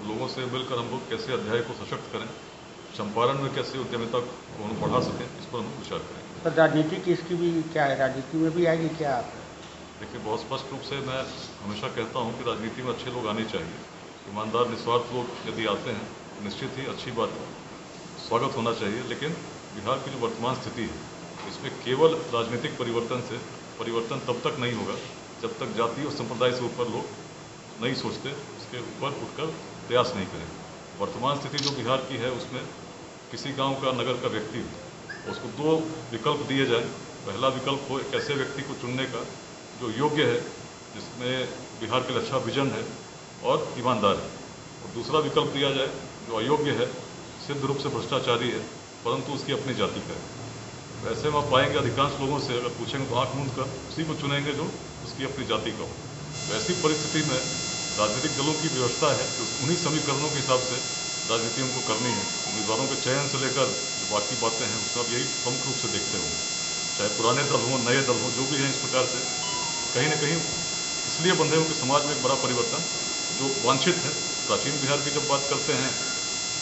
और लोगों से मिलकर हम लोग कैसे अध्याय को सशक्त करें, चंपारण में कैसे उद्यमिता को हम बढ़ा सकें, इस पर हम विचार करेंगे। सर राजनीति की इसकी भी क्या है, राजनीति में भी आएगी क्या आप? देखिए, बहुत स्पष्ट रूप से मैं हमेशा कहता हूं कि राजनीति में अच्छे लोग आने चाहिए, ईमानदार निस्वार्थ लोग यदि आते हैं तो निश्चित ही अच्छी बात है, स्वागत होना चाहिए। लेकिन बिहार की जो वर्तमान स्थिति है, इसमें केवल राजनीतिक परिवर्तन तब तक नहीं होगा जब तक जाति और संप्रदाय से ऊपर लोग नहीं सोचते, उसके ऊपर उठकर प्रयास नहीं करें। वर्तमान स्थिति जो बिहार की है, उसमें किसी गांव का, नगर का व्यक्ति उसको दो विकल्प दिए जाए। पहला विकल्प हो एक ऐसे व्यक्ति को चुनने का जो योग्य है, जिसमें बिहार के लिए अच्छा विजन है और ईमानदार है, और दूसरा विकल्प दिया जाए जो अयोग्य है, सिद्ध रूप से भ्रष्टाचारी है, परंतु उसकी अपनी जाति का है। वैसे में आप पाएंगे अधिकांश लोगों से अगर पूछेंगे तो आंख मूंद कर उसी को चुनेंगे जो उसकी अपनी जाति का हो। वैसी परिस्थिति में राजनीतिक दलों की व्यवस्था है कि उन्हीं समीकरणों के हिसाब से राजनीति उनको करनी है। उम्मीदवारों के चयन से लेकर जो बाकी बातें हैं, उसका आप यही प्रमुख रूप से देखते होंगे, चाहे पुराने दल हों, नए दल हों, जो भी हैं, इस प्रकार से कहीं न कहीं इसलिए बंधे हों कि समाज में एक बड़ा परिवर्तन जो वांछित है। प्राचीन बिहार की जब बात करते हैं,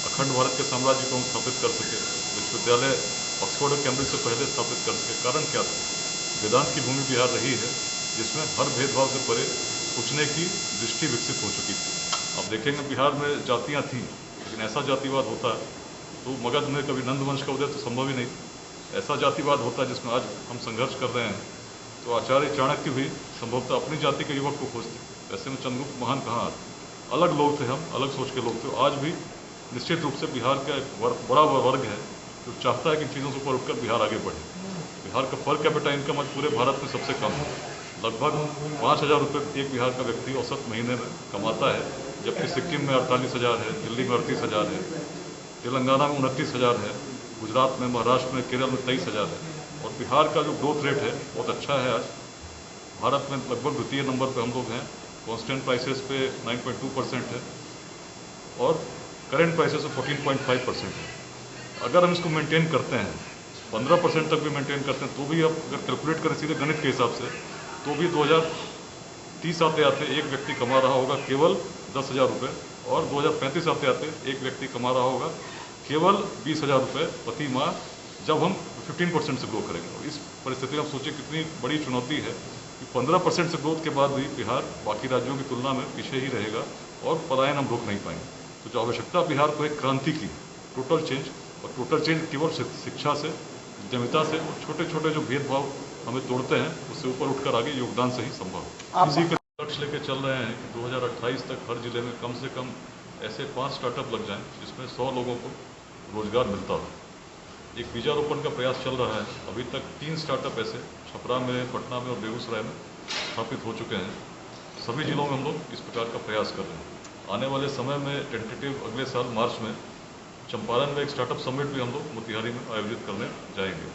अखंड भारत के साम्राज्य को हम स्थापित कर सके, विश्वविद्यालय ऑक्सफोर्ड और कैम्ब्रिज से पहले स्थापित कर सके। कारण क्या था? वेदांत की भूमि बिहार रही है, जिसमें हर भेदभाव से परे सोचने की दृष्टि विकसित हो चुकी थी। आप देखेंगे बिहार में जातियाँ थीं, लेकिन ऐसा जातिवाद होता तो मगध में कभी नंदवंश का उदय तो संभव ही नहीं। ऐसा जातिवाद होता जिसमें आज हम संघर्ष कर रहे हैं, तो आचार्य चाणक्य भी संभवतः अपनी जाति के युवक को खोजते। ऐसे में चंद्रगुप्त महान कहाँ आते? अलग लोग थे, हम अलग सोच के लोग थे। आज भी निश्चित रूप से बिहार का एक बड़ा वर्ग है जो चाहता है कि इन चीज़ों से ऊपर उठकर बिहार आगे बढ़े। बिहार का पर कैपिटा इनकम आज पूरे भारत में सबसे कम है। लगभग 5,000 रुपये एक बिहार का व्यक्ति औसत महीने में कमाता है, जबकि सिक्किम में 48,000 है, दिल्ली में 38,000 है, तेलंगाना में 29,000 है, गुजरात में, महाराष्ट्र में, केरल में 23,000 है। और बिहार का जो ग्रोथ रेट है बहुत अच्छा है। आज भारत में लगभग द्वितीय नंबर पर हम लोग हैं। कॉन्स्टेंट प्राइसेस पे 9.2% है और करेंट प्राइसेस में 14.5% है। अगर हम इसको मेंटेन करते हैं, 15% तक भी मेंटेन करते हैं, तो भी अब अगर कैलकुलेट करें सीधे गणित के हिसाब से, तो भी 2030 आते आते एक व्यक्ति कमा रहा होगा केवल 10,000 रुपये, और 2035 आते आते एक व्यक्ति कमा रहा होगा केवल 20,000 रुपये प्रति माह, जब हम 15% से ग्रो करेंगे। और इस परिस्थिति में आप सोचिए कितनी बड़ी चुनौती है कि 15% से ग्रोथ के बाद भी बिहार बाकी राज्यों की तुलना में पीछे ही रहेगा और पलायन हम रोक नहीं पाएंगे। तो जो आवश्यकता बिहार को एक क्रांति की, टोटल चेंज, और टोटल चेंज केवल शिक्षा से, उद्यमिता से, और छोटे छोटे जो भेदभाव हमें तोड़ते हैं उससे ऊपर उठकर आगे योगदान से ही संभव है। इसी के लक्ष्य लेकर चल रहे हैं कि 2028 तक हर जिले में कम से कम ऐसे 5 स्टार्टअप लग जाएं जिसमें 100 लोगों को रोजगार मिलता हो। एक बीजारोपण का प्रयास चल रहा है। अभी तक 3 स्टार्टअप ऐसे छपरा में, पटना में और बेगूसराय में स्थापित हो चुके हैं। सभी जिलों में हम लोग इस प्रकार का प्रयास कर रहे हैं। आने वाले समय में टेंटेटिव अगले साल मार्च में चंपारण में एक स्टार्टअप समिट भी हम लोग मोतिहारी में आयोजित करने जाएंगे।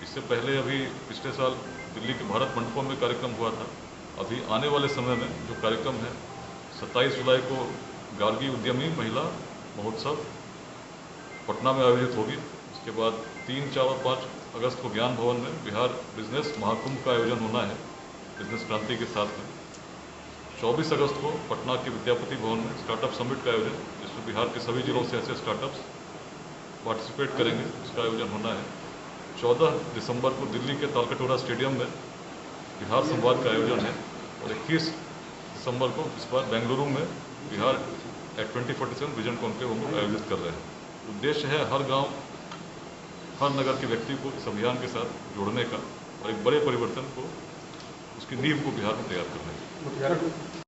इससे पहले अभी पिछले साल दिल्ली के भारत मंडपम में कार्यक्रम हुआ था। अभी आने वाले समय में जो कार्यक्रम है, 27 जुलाई को गार्गी उद्यमी महिला महोत्सव पटना में आयोजित होगी। उसके बाद 3, 4 और 5 अगस्त को ज्ञान भवन में बिहार बिजनेस महाकुंभ का आयोजन होना है, बिजनेस क्रांति के साथ में। 24 अगस्त को पटना के विद्यापति भवन में स्टार्टअप समिट का आयोजन, जिसमें बिहार के सभी जिलों से ऐसे स्टार्टअप्स पार्टिसिपेट करेंगे, उसका आयोजन होना है। 14 दिसंबर को दिल्ली के तालकटोरा स्टेडियम में बिहार संवाद का आयोजन है। और 21 दिसंबर को इस बार बेंगलुरु में बिहार एट 2047 विजन कॉन्क्लेव हम लोग आयोजित कर रहे हैं। उद्देश्य है हर गांव, हर नगर के व्यक्ति को इस अभियान के साथ जोड़ने का और एक बड़े परिवर्तन को, उसकी नींव को बिहार में तैयार करने का।